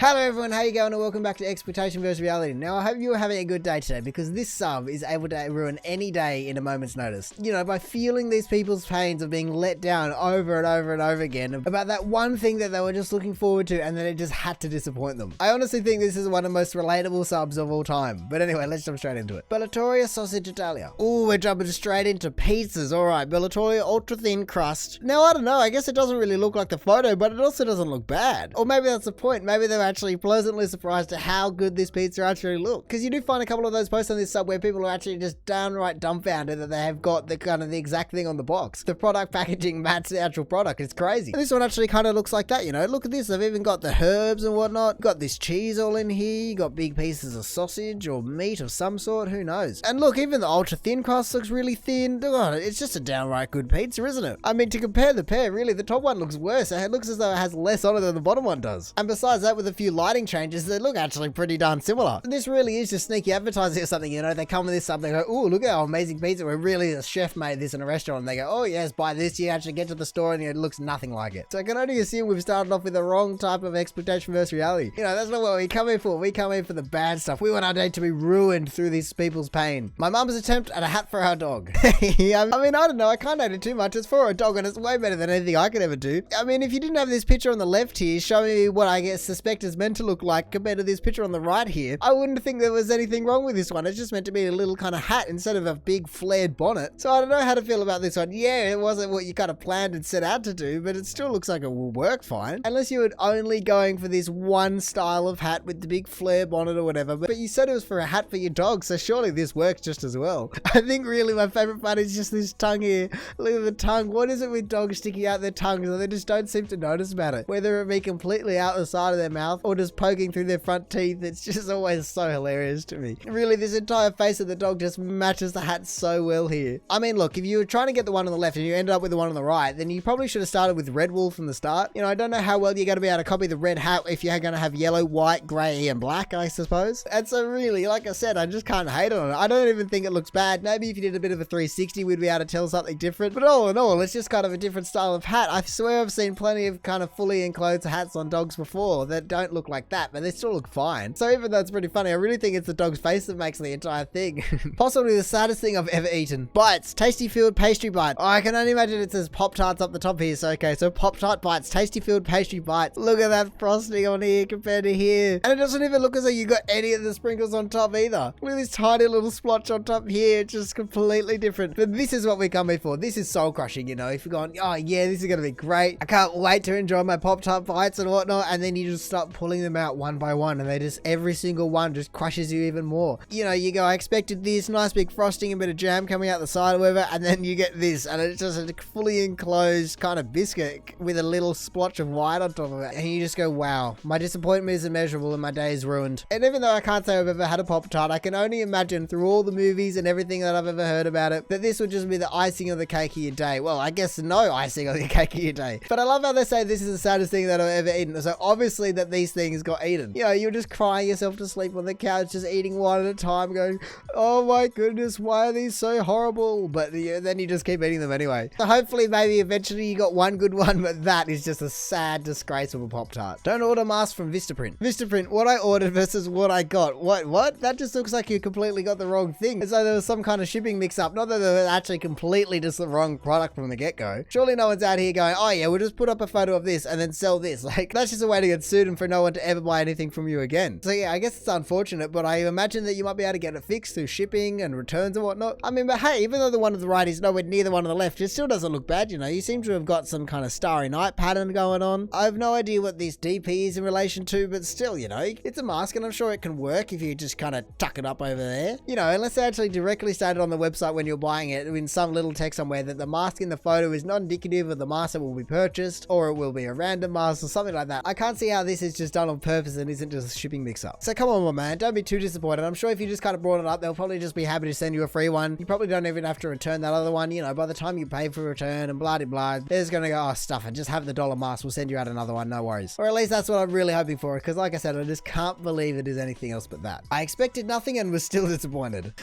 Hello everyone, how you going and welcome back to Expectation vs Reality. Now I hope you're having a good day today because this sub is able to ruin any day in a moment's notice. You know, by feeling these people's pains of being let down over and over and over again about that one thing that they were just looking forward to and then it just had to disappoint them. I honestly think this is one of the most relatable subs of all time. But anyway, let's jump straight into it. Bellatoria Sausage Italia. Ooh, we're jumping straight into pizzas. Alright, Bellatoria ultra thin crust. Now I don't know, I guess it doesn't really look like the photo, but it also doesn't look bad. Or maybe that's the point, maybe they're actually pleasantly surprised at how good this pizza actually looks. Because you do find a couple of those posts on this sub where people are actually just downright dumbfounded that they have got the kind of the exact thing on the box. The product packaging matches the actual product. It's crazy. And this one actually kind of looks like that, you know. Look at this. They've even got the herbs and whatnot. Got this cheese all in here. You got big pieces of sausage or meat of some sort. Who knows? And look, even the ultra thin crust looks really thin. God, it's just a downright good pizza, isn't it? I mean, to compare the pair, really, the top one looks worse. It looks as though it has less on it than the bottom one does. And besides that, with a few lighting changes, they look actually pretty darn similar. This really is just sneaky advertising or something, you know. They come with this sub, they go, ooh, look at our amazing pizza. We're really a chef made this in a restaurant. And they go, oh yes, buy this. You actually get to the store and it looks nothing like it. So I can only assume we've started off with the wrong type of expectation versus reality. You know, that's not what we come in for. We come in for the bad stuff. We want our day to be ruined through these people's pain. My mum's attempt at a hat for our dog. I mean, I don't know. I can't hate it too much. It's for a dog and it's way better than anything I could ever do. I mean, if you didn't have this picture on the left here showing me what I suspect is meant to look like compared to this picture on the right here, I wouldn't think there was anything wrong with this one. It's just meant to be a little kind of hat instead of a big flared bonnet. So I don't know how to feel about this one. Yeah, it wasn't what you kind of planned and set out to do, but it still looks like it will work fine. Unless you were only going for this one style of hat with the big flare bonnet or whatever. But you said it was for a hat for your dog, so surely this works just as well. I think really my favorite part is just this tongue here. Look at the tongue. What is it with dogs sticking out their tongues? They just don't seem to notice about it. Whether it be completely out the side of their mouth or just poking through their front teeth, it's just always so hilarious to me. Really, this entire face of the dog just matches the hat so well here. I mean, look, if you were trying to get the one on the left and you ended up with the one on the right, then you probably should have started with red wool from the start. You know, I don't know how well you're going to be able to copy the red hat if you're going to have yellow, white, grey, and black, I suppose. And so really, like I said, I just can't hate on it. I don't even think it looks bad. Maybe if you did a bit of a 360, we'd be able to tell something different. But all in all, it's just kind of a different style of hat. I swear I've seen plenty of kind of fully enclosed hats on dogs before that don't look like that, but they still look fine. So even though it's pretty funny, I really think it's the dog's face that makes the entire thing. Possibly the saddest thing I've ever eaten. Bites, tasty filled pastry bite. Oh, I can only imagine it says Pop-Tarts up the top here. So okay, so Pop-Tart bites, tasty filled pastry bites. Look at that frosting on here compared to here. And it doesn't even look as though you got any of the sprinkles on top either. Look at this tiny little splotch on top here. It's just completely different. But this is what we come here for. This is soul crushing, you know. If you're going, oh yeah, this is going to be great. I can't wait to enjoy my Pop-Tart bites and whatnot. And then you just start pulling them out one by one and they just, every single one just crushes you even more. You know, you go, I expected this nice big frosting and a bit of jam coming out the side or whatever, and then you get this and it's just a fully enclosed kind of biscuit with a little splotch of white on top of it. And you just go, wow, my disappointment is immeasurable and my day is ruined. And even though I can't say I've ever had a Pop-Tart, I can only imagine through all the movies and everything that I've ever heard about it, that this would just be the icing on the cake of your day. Well, I guess no icing on the cake of your day. But I love how they say this is the saddest thing that I've ever eaten. So obviously that these things got eaten. You know, you're just crying yourself to sleep on the couch, just eating one at a time, going, oh my goodness, why are these so horrible? But then you just keep eating them anyway. So hopefully maybe eventually you got one good one, but that is just a sad disgrace of a Pop-Tart. Don't order masks from Vistaprint. Vistaprint, what I ordered versus what I got. What? That just looks like you completely got the wrong thing. As though there was some kind of shipping mix up. Not that they were actually completely just the wrong product from the get-go. Surely no one's out here going, oh yeah, we'll just put up a photo of this and then sell this. Like, that's just a way to get sued and for no one to ever buy anything from you again. So yeah, I guess it's unfortunate, but I imagine that you might be able to get it fixed through shipping and returns and whatnot. I mean, but hey, even though the one on the right is nowhere near the one on the left, it still doesn't look bad, you know. You seem to have got some kind of Starry Night pattern going on. I have no idea what this DP is in relation to, but still, you know, it's a mask and I'm sure it can work if you just kind of tuck it up over there. You know, unless they actually directly stated on the website when you're buying it in some little text somewhere that the mask in the photo is not indicative of the mask that will be purchased, or it will be a random mask or something like that. I can't see how this is just done on purpose and isn't just a shipping mix up. So come on, my man, don't be too disappointed. I'm sure if you just kind of brought it up, they'll probably just be happy to send you a free one. You probably don't even have to return that other one. You know, by the time you pay for return and blah, blah, they're just going to go, oh, stuff it. Just have the dollar mask. We'll send you out another one. No worries. Or at least that's what I'm really hoping for. Because like I said, I just can't believe it is anything else but that. I expected nothing and was still disappointed.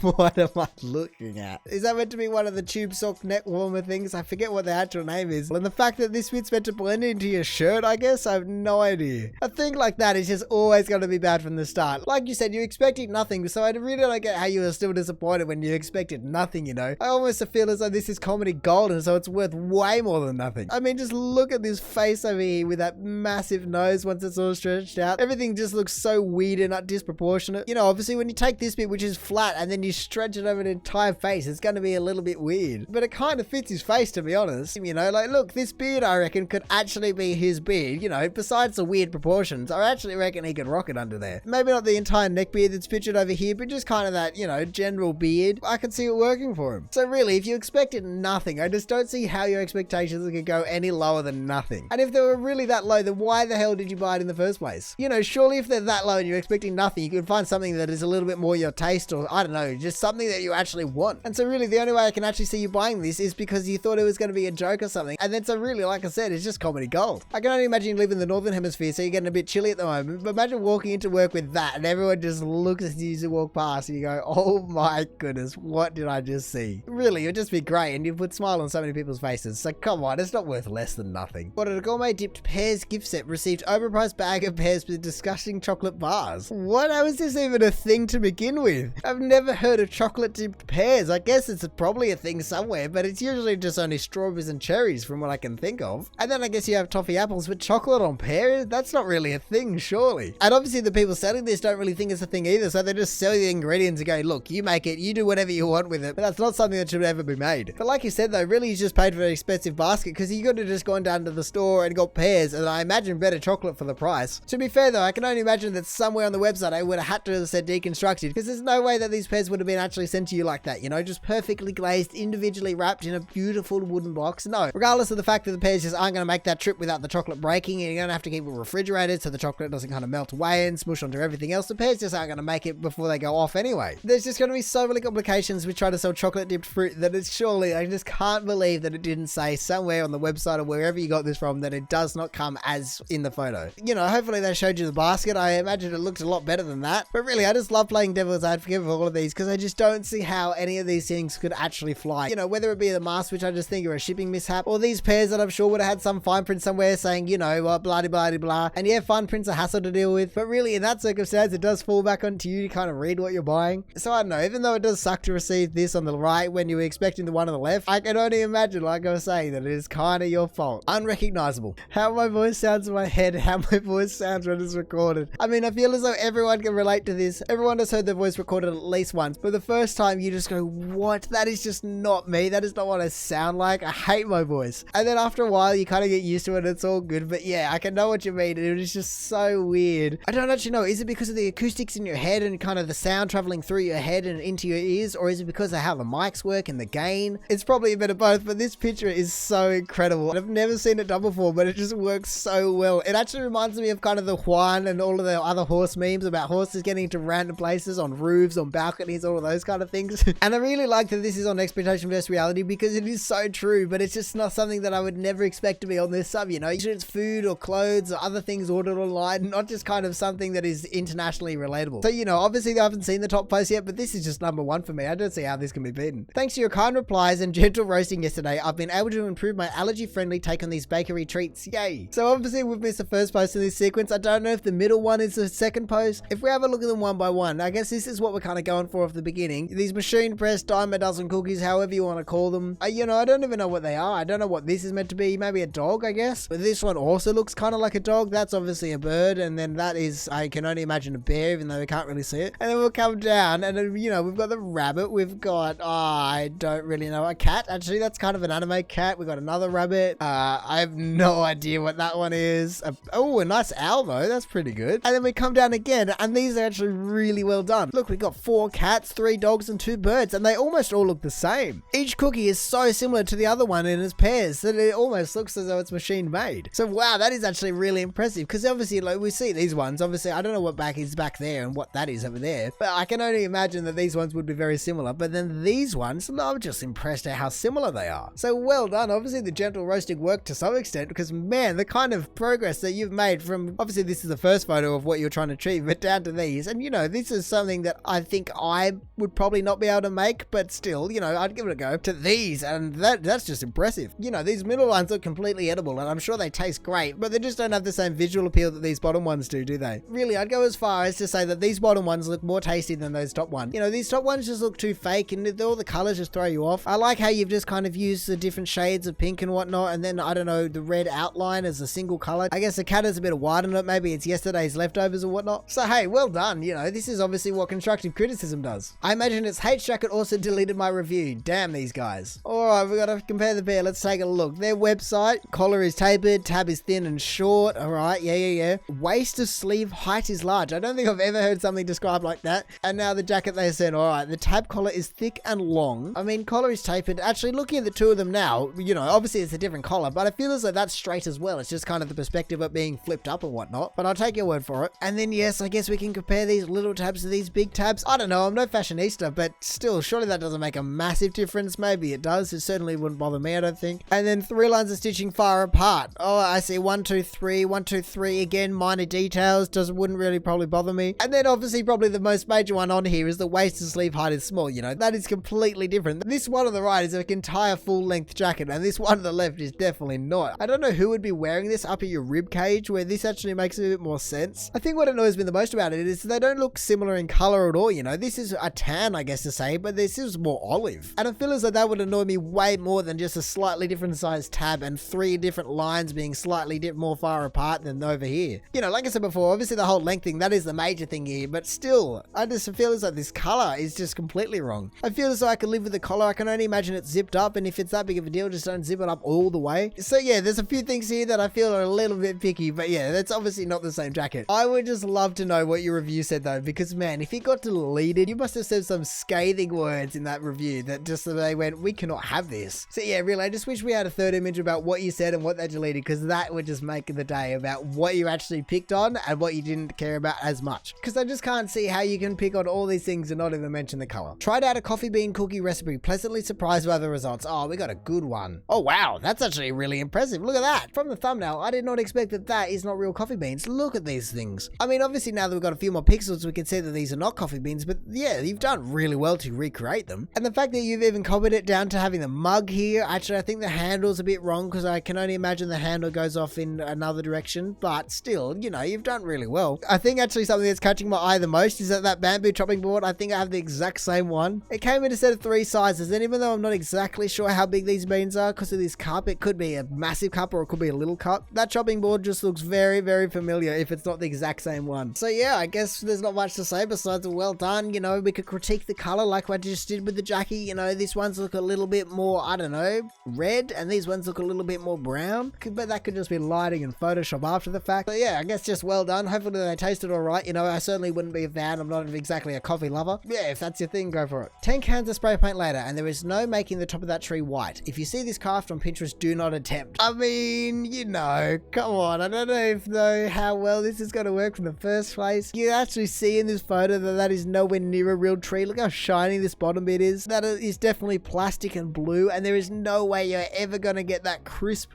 What am I looking at? Is that meant to be one of the tube sock neck warmer things? I forget what the actual name is. And the fact that this bit's meant to blend into your shirt, I guess? I have no idea. you? A thing like that is just always going to be bad from the start. Like you said, you expected nothing, so I really don't get how you were still disappointed when you expected nothing, you know? I almost feel as though this is comedy gold, and so it's worth way more than nothing. I mean, just look at this face over here with that massive nose once it's all stretched out. Everything just looks so weird and not disproportionate. You know, obviously when you take this bit, which is flat, and then you stretch it over the entire face, it's going to be a little bit weird. But it kind of fits his face, to be honest. You know, like, look, this beard, I reckon, could actually be his beard. You know, besides the weird proportions, I actually reckon he could rock it under there. Maybe not the entire neck beard that's pictured over here, but just kind of that, you know, general beard. I could see it working for him. So really, if you expected nothing, I just don't see how your expectations could go any lower than nothing. And if they were really that low, then why the hell did you buy it in the first place? You know, surely if they're that low and you're expecting nothing, you can find something that is a little bit more your taste, or I don't know, just something that you actually want. And so really, the only way I can actually see you buying this is because you thought it was going to be a joke or something. And then so really, like I said, it's just comedy gold. I can only imagine you live in the northern hemisphere, so you're getting a bit chilly at the moment, but imagine walking into work with that and everyone just looks at you as you walk past and you go, oh my goodness, what did I just see? Really, it'd just be great, and you put a smile on so many people's faces. So come on, it's not worth less than nothing. What, a gourmet dipped pears gift set received overpriced bag of pears with disgusting chocolate bars. What? How is this even a thing to begin with? I've never heard of chocolate dipped pears. I guess it's probably a thing somewhere, but it's usually just only strawberries and cherries from what I can think of. And then I guess you have toffee apples, but chocolate on pears? That's not really a thing, surely. And obviously the people selling this don't really think it's a thing either, so they just sell you the ingredients and go, look, you make it, you do whatever you want with it, but that's not something that should ever be made. But like you said though, really you just paid for an expensive basket, because you could have just gone down to the store and got pears, and I imagine better chocolate for the price. To be fair though, I can only imagine that somewhere on the website I would have had to have said deconstructed, because there's no way that these pears would have been actually sent to you like that, you know, just perfectly glazed, individually wrapped in a beautiful wooden box. No, regardless of the fact that the pears just aren't going to make that trip without the chocolate breaking, and you're going to have to keep it refrigerated so the chocolate doesn't kind of melt away and smush onto everything else. The pears just aren't going to make it before they go off anyway. There's just going to be so many complications with trying to sell chocolate dipped fruit that it's surely, I just can't believe that it didn't say somewhere on the website or wherever you got this from that it does not come as in the photo. You know, hopefully they showed you the basket. I imagine it looked a lot better than that. But really, I just love playing devil's advocate for all of these, because I just don't see how any of these things could actually fly. You know, whether it be the mask, which I just think are a shipping mishap, or these pears that I'm sure would have had some fine print somewhere saying, you know, blah, blah, blah, blah. And yeah, fine print's a hassle to deal with. But really, in that circumstance, it does fall back onto you to kind of read what you're buying. So I don't know, even though it does suck to receive this on the right when you were expecting the one on the left, I can only imagine, like I was saying, that it is kind of your fault. Unrecognizable. How my voice sounds in my head, how my voice sounds when it's recorded. I mean, I feel as though everyone can relate to this. Everyone has heard their voice recorded at least once, but the first time you just go, what? That is just not me. That is not what I sound like. I hate my voice. And then after a while, you kind of get used to it and it's all good. But yeah, I can know what you mean. It is just so weird. I don't actually know. Is it because of the acoustics in your head and kind of the sound traveling through your head and into your ears? Or is it because of how the mics work and the gain? It's probably a bit of both, but this picture is so incredible. I've never seen it done before, but it just works so well. It actually reminds me of kind of the Juan and all of the other horse memes about horses getting into random places, on roofs, on balconies, all of those kind of things. And I really like that this is on Expectation vs Reality, because it is so true, but it's just not something that I would never expect to be on this sub, you know? Usually it's food or clothes or other things ordered online, not just kind of something that is internationally relatable. So, you know, obviously I haven't seen the top post yet, but this is just number one for me. I don't see how this can be beaten. Thanks to your kind replies and gentle roasting yesterday, I've been able to improve my allergy-friendly take on these bakery treats. Yay! So obviously we've missed the first post in this sequence. I don't know if the middle one is the second post. If we have a look at them one by one, I guess this is what we're kind of going for off the beginning. These machine pressed dime a dozen cookies, however you want to call them. You know, I don't even know what they are. I don't know what this is meant to be. Maybe a dog, I guess. But this one also looks kind of like a dog. That's obviously a bird. And then that is, I can only imagine a bear, even though we can't really see it. And then we'll come down and then, you know, we've got the rabbit. We've got, I don't really know, a cat. Actually, that's kind of an anime cat. We've got another rabbit. I have no idea what that one is. Oh, a nice owl though. That's pretty good. And then we come down again and these are actually really well done. Look, we've got 4 cats, 3 dogs and 2 birds, and they almost all look the same. Each cookie is so similar to the other one in its pairs that it almost looks as though it's machine made. So wow, that is actually really impressive, because obviously like we see these ones, obviously I don't know what back is back there and what that is over there, but I can only imagine that these ones would be very similar. But then these ones, I'm just impressed at how similar they are. So well done. Obviously the gentle roasting worked to some extent, because man, the kind of progress that you've made from, obviously this is the first photo of what you're trying to achieve, but down to these, and you know, this is something that I think I would probably not be able to make, but still, you know, I'd give it a go, to these, and that's just impressive. You know, these middle ones look completely edible and I'm sure they taste great, but they just don't have the same same visual appeal that these bottom ones do they? Really, I'd go as far as to say that these bottom ones look more tasty than those top ones. You know, these top ones just look too fake and all the colors just throw you off. I like how you've just kind of used the different shades of pink and whatnot, and then, I don't know, the red outline as a single color. I guess the cat has a bit of white on it. Maybe it's yesterday's leftovers or whatnot. So hey, well done. You know, this is obviously what constructive criticism does. I imagine its H jacket also deleted my review. Damn these guys. Alright, we gotta compare the pair. Let's take a look. Their website, collar is tapered, tab is thin and short. Alright, yeah. Waist to sleeve height is large. I don't think I've ever heard something described like that. And now the jacket they said, alright, the tab collar is thick and long. I mean, collar is tapered. Actually, looking at the two of them now, you know, obviously it's a different collar, but I feel as though that's straight as well. It's just kind of the perspective of it being flipped up and whatnot, but I'll take your word for it. And then yes, I guess we can compare these little tabs to these big tabs. I don't know, I'm no fashionista, but still, surely that doesn't make a massive difference. Maybe it does. It certainly wouldn't bother me, I don't think. And then 3 lines of stitching far apart. Oh, I see 1, 2, 3, 1, 2, 3. Again, minor details, wouldn't really probably bother me. And then obviously probably the most major one on here is the waist to sleeve height is small. You know, that is completely different. This one on the right is an entire full length jacket, and this one on the left is definitely not. I don't know who would be wearing this up at your rib cage, where this actually makes a bit more sense. I think what annoys me the most about it is they don't look similar in color at all. You know, this is a tan, I guess to say, but this is more olive. And I feel as though that would annoy me way more than just a slightly different size tab and 3 different lines being slightly more far apart than over here. You know, like I said before, obviously the whole length thing, that is the major thing here, but still, I just feel as though this color is just completely wrong. I feel as though I could live with the collar. I can only imagine it's zipped up, and if it's that big of a deal, just don't zip it up all the way. So yeah, there's a few things here that I feel are a little bit picky, but yeah, that's obviously not the same jacket. I would just love to know what your review said though, because man, if it got deleted, you must have said some scathing words in that review that just they went, we cannot have this. So yeah, really, I just wish we had a third image about what you said and what they deleted, because that would just make the day about what you actually picked on and what you didn't care about as much. Because I just can't see how you can pick on all these things and not even mention the color. Tried out a coffee bean cookie recipe, pleasantly surprised by the results. Oh, we got a good one. Oh wow, that's actually really impressive. Look at that. From the thumbnail, I did not expect that is not real coffee beans. Look at these things. I mean, obviously now that we've got a few more pixels, we can see that these are not coffee beans, but yeah, you've done really well to recreate them. And the fact that you've even copied it down to having the mug here, actually I think the handle's a bit wrong, because I can only imagine the handle goes off in another direction, but still, you know, you've done really well. I think actually something that's catching my eye the most is that bamboo chopping board. I think I have the exact same one. It came in a set of 3 sizes, and even though I'm not exactly sure how big these beans are because of this cup, it could be a massive cup or it could be a little cup. That chopping board just looks very, very familiar if it's not the exact same one. So yeah, I guess there's not much to say besides well done. You know, we could critique the color like I just did with the jacket. You know, these ones look a little bit more, I don't know, red, and these ones look a little bit more brown. But that could just be lighting and Photoshop after the fact. But yeah, I guess just well done. Hopefully they tasted alright. You know, I certainly wouldn't be a fan. I'm not exactly a coffee lover. Yeah, if that's your thing, go for it. 10 cans of spray paint later, and there is no making the top of that tree white. If you see this craft on Pinterest, do not attempt. I mean, you know, come on. I don't know how well this is going to work from the first place. You actually see in this photo that is nowhere near a real tree. Look how shiny this bottom bit is. That is definitely plastic and blue, and there is no way you're ever going to get that crisp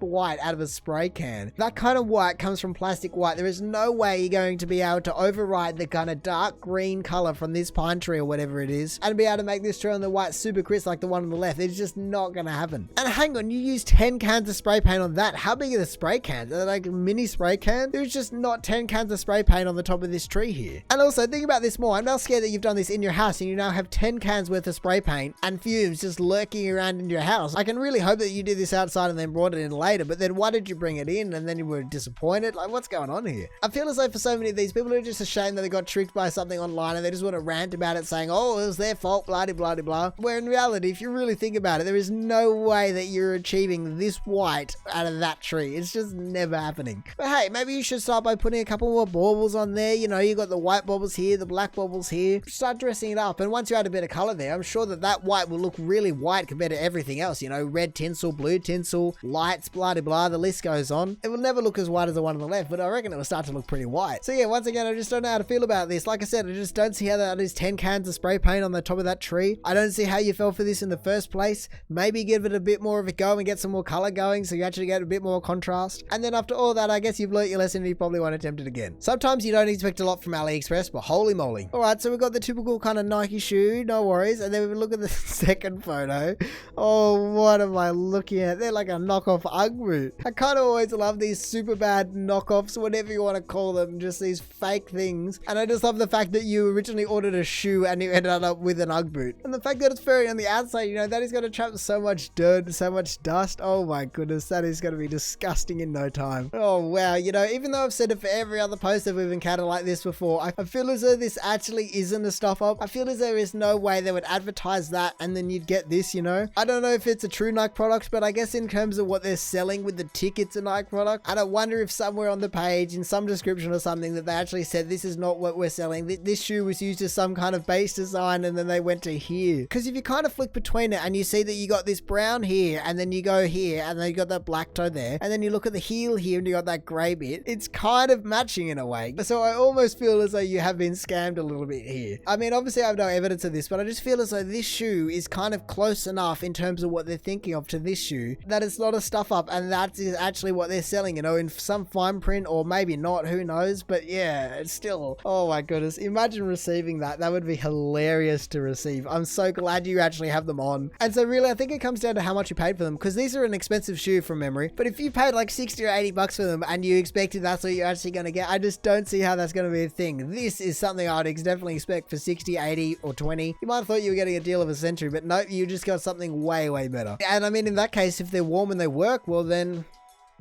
white out of a spray can. That kind of white comes from plastic white. There is no way you're going to be able to override the kind of dark green color from this pine tree or whatever it is and be able to make this tree on the white super crisp like the one on the left. It's just not going to happen. And hang on, you used 10 cans of spray paint on that. How big are the spray cans? Are they like a mini spray can? There's just not 10 cans of spray paint on the top of this tree here. And also, think about this more. I'm now scared that you've done this in your house and you now have 10 cans worth of spray paint and fumes just lurking around in your house. I can really hope that you did this outside and then brought it in later, but then why did you bring it in and then you were disappointed? Like, what's going on here? I feel as though for so many of these people are just ashamed that they got tricked by something online and they just want to rant about it saying, oh, it was their fault, blah, blah, blah, blah. Where in reality, if you really think about it, there is no way that you're achieving this white out of that tree. It's just never happening. But hey, maybe you should start by putting a couple more baubles on there. You know, you got the white baubles here, the black baubles here. Start dressing it up. And once you add a bit of color there, I'm sure that white will look really white compared to everything else. You know, red tinsel, blue tinsel, lights, blah, blah, blah. The list goes on. It will never look as white as the one on the left, but I reckon it will start to look pretty white. So yeah, once again, I just don't know how to feel about this. Like I said, I just don't see how that is 10 cans of spray paint on the top of that tree. I don't see how you fell for this in the first place. Maybe give it a bit more of a go and get some more color going so you actually get a bit more contrast. And then after all that, I guess you've learnt your lesson and you probably won't attempt it again. Sometimes you don't expect a lot from AliExpress, but holy moly. Alright, so we've got the typical kind of Nike shoe, no worries. And then we look at the second photo. Oh, what am I looking at? They're like a knockoff Ugg boot. I kind of always love these super bad knockoffs, whatever you want to call them, just these fake things. And I just love the fact that you originally ordered a shoe and you ended up with an Ugg boot. And the fact that it's furry on the outside, you know, that is going to trap so much dirt, so much dust. Oh my goodness, that is going to be disgusting in no time. Oh wow, you know, even though I've said it for every other post that we've encountered like this before, I feel as though this actually isn't a stuff up. I feel as there is no way they would advertise that and then you'd get this, you know. I don't know if it's a true Nike product, but I guess in terms of what they're selling with the tickets, a Nike product, and I wonder if somewhere on the page in some description or something that they actually said this is not what we're selling. This shoe was used as some kind of base design and then they went to here. Because if you kind of flick between it and you see that you got this brown here and then you go here and then you got that black toe there and then you look at the heel here and you got that grey bit, it's kind of matching in a way. So I almost feel as though you have been scammed a little bit here. I mean, obviously I have no evidence of this, but I just feel as though this shoe is kind of close enough in terms of what they're thinking of to this shoe that it's not a stuff up, and that is actually what they're selling, you know, in some fine print or maybe not, who knows. But yeah, it's still, oh my goodness, imagine receiving that. That would be hilarious to receive. I'm so glad you actually have them on. And so really I think it comes down to how much you paid for them, because these are an expensive shoe from memory, but if you paid like 60 or 80 bucks for them and you expected that's what you're actually going to get, I just don't see how that's going to be a thing. This is something I'd definitely expect for 60, 80 or 20. You might have thought you were getting a deal of a century, but no, you just got something way better. And I mean, in that case, if they're warm and they work, well then,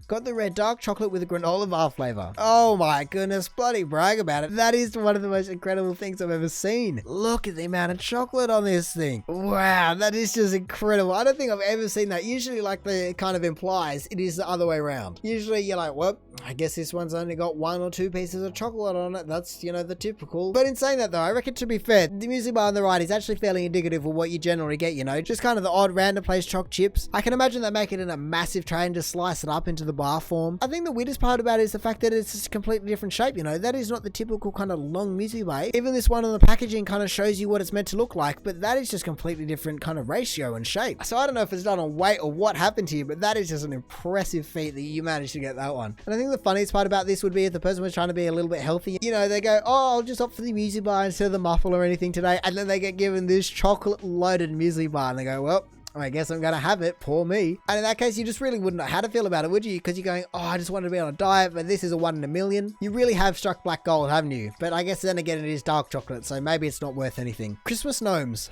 got the red dark chocolate with a granola bar flavor. Oh my goodness, bloody brag about it. That is one of the most incredible things I've ever seen. Look at the amount of chocolate on this thing. Wow, that is just incredible. I don't think I've ever seen that. Usually, like the kind of implies, it is the other way around. Usually you're like, well, I guess this one's only got 1 or 2 pieces of chocolate on it. That's, you know, the typical. But in saying that though, I reckon to be fair, the music bar on the right is actually fairly indicative of what you generally get, you know, just kind of the odd random place choc chips. I can imagine they make it in a massive tray and just slice it up into the bar form. I think the weirdest part about it is the fact that it's just a completely different shape, you know. That is not the typical kind of long music bar. Even this one on the packaging kind of shows you what it's meant to look like, but that is just completely different kind of ratio and shape. So I don't know if it's done on weight or what happened here, but that is just an impressive feat that you managed to get that one. And I think the funniest part about this would be if the person was trying to be a little bit healthy. You know, they go, oh, I'll just opt for the music bar instead of the muffle or anything today. And then they get given this chocolate loaded music bar and they go, well, I guess I'm going to have it, poor me. And in that case, you just really wouldn't know how to feel about it, would you? Because you're going, oh, I just wanted to be on a diet, but this is a 1 in a million. You really have struck black gold, haven't you? But I guess then again, it is dark chocolate, so maybe it's not worth anything. Christmas gnomes.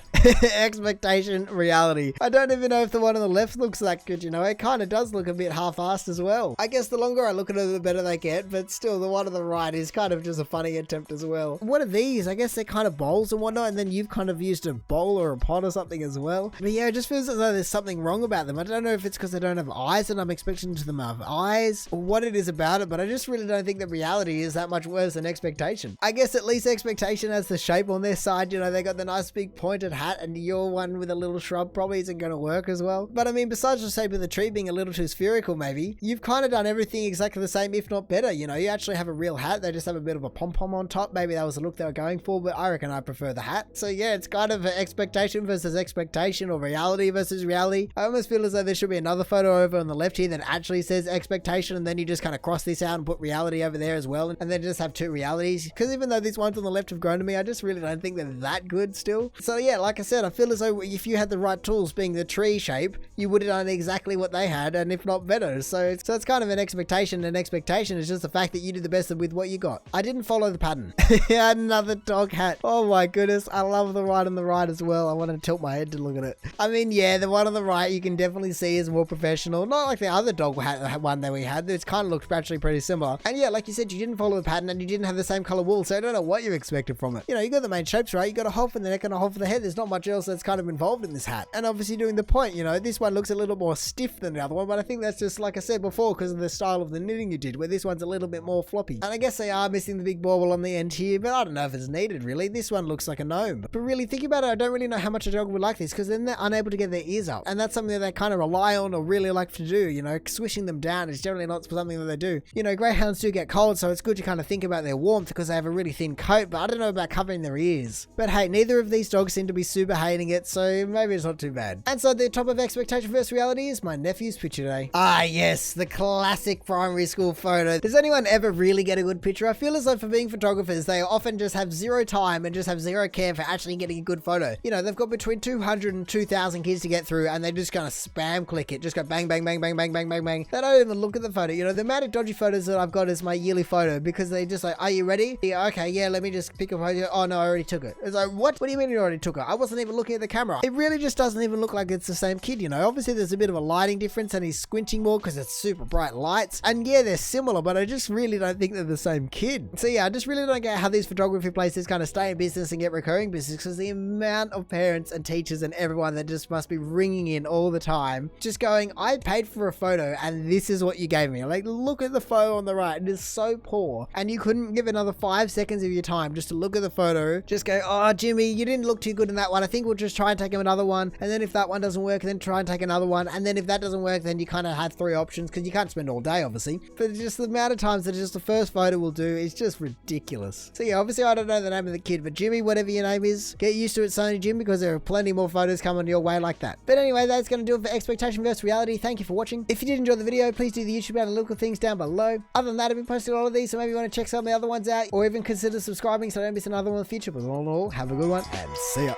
Expectation, reality. I don't even know if the one on the left looks that good, you know? It kind of does look a bit half-assed as well. I guess the longer I look at it, the better they get, but still, the one on the right is kind of just a funny attempt as well. What are these? I guess they're kind of bowls and whatnot, and then you've kind of used a bowl or a pot or something as well. But yeah, it just feels as though there's something wrong about them. I don't know if it's because they don't have eyes and I'm expecting them to have eyes or what it is about it, but I just really don't think that reality is that much worse than expectation. I guess at least expectation has the shape on their side, you know, they got the nice big pointed hat, and your one with a little shrub probably isn't going to work as well. But I mean, besides the shape of the tree being a little too spherical maybe, you've kind of done everything exactly the same, if not better, you know. You actually have a real hat, they just have a bit of a pom-pom on top. Maybe that was the look they were going for, but I reckon I prefer the hat. So yeah, it's kind of an expectation versus expectation, or reality versus reality. I almost feel as though there should be another photo over on the left here that actually says expectation, and then you just kind of cross this out and put reality over there as well, and then just have 2 realities. Because even though these ones on the left have grown to me, I just really don't think they're that good still. So yeah, like I said, I feel as though if you had the right tools, being the tree shape, you would have done exactly what they had, and if not better. So it's kind of an expectation, and expectation is just the fact that you did the best with what you got. I didn't follow the pattern. Another dog hat. Oh my goodness, I love the one on the right as well. I want to tilt my head to look at it. I mean, yeah, the one on the right you can definitely see is more professional, not like the other dog hat one that we had. It's kind of looked actually pretty similar. And yeah, like you said, you didn't follow the pattern and you didn't have the same color wool, so I don't know what you expected from it. You know, you got the main shapes right, you got a hole for the neck and a hole for the head. There's not much else that's kind of involved in this hat. And obviously doing the point, you know, this one looks a little more stiff than the other one, but I think that's just like I said before, because of the style of the knitting you did, where this one's a little bit more floppy. And I guess they are missing the big bauble on the end here, but I don't know if it's needed really. This one looks like a gnome. But really thinking about it, I don't really know how much a dog would like this, because then they're unable to get their ears up. And that's something that they kind of rely on or really like to do, you know. Swishing them down is generally not something that they do. You know, greyhounds do get cold, so it's good to kind of think about their warmth because they have a really thin coat, but I don't know about covering their ears. But hey, neither of these dogs seem to be super hating it, so maybe it's not too bad. And so the top of expectation versus reality is my nephew's picture today. Ah yes, the classic primary school photo. Does anyone ever really get a good picture? I feel as though for being photographers, they often just have zero time and just have zero care for actually getting a good photo. You know, they've got between 200 and 2,000 kids to get through, and they just kind of spam click it, just go bang, bang, bang, bang, bang, bang, bang, bang. They don't even look at the photo. You know, the amount of dodgy photos that I've got is my yearly photo, because they just like, are you ready? Yeah, okay, yeah, let me just pick a photo. Oh no, I already took it. It's like, what? What do you mean you already took it? I wasn't even looking at the camera. It really just doesn't even look like it's the same kid, you know? Obviously there's a bit of a lighting difference and he's squinting more because it's super bright lights. And yeah, they're similar, but I just really don't think they're the same kid. So yeah, I just really don't get how these photography places kind of stay in business and get recurring business, because the amount of parents and teachers and everyone that just must be ringing in all the time, just going, I paid for a photo and this is what you gave me. Like, look at the photo on the right. It is so poor. And you couldn't give another 5 seconds of your time just to look at the photo, just go, oh, Jimmy, you didn't look too good in that one. I think we'll just try and take him another one. And then if that one doesn't work, then try and take another one. And then if that doesn't work, then you kind of had 3 options, because you can't spend all day, obviously. But just the amount of times that just the first photo will do is just ridiculous. So yeah, obviously I don't know the name of the kid, but Jimmy, whatever your name is, get used to it, Sony Jim, because there are plenty more photos coming your way like that. But anyway, that's going to do it for Expectation vs. Reality. Thank you for watching. If you did enjoy the video, please do the YouTube button and look at things down below. Other than that, I've been posting all of these, so maybe you want to check some of the other ones out, or even consider subscribing so I don't miss another one in the future. But all in all, have a good one and see ya.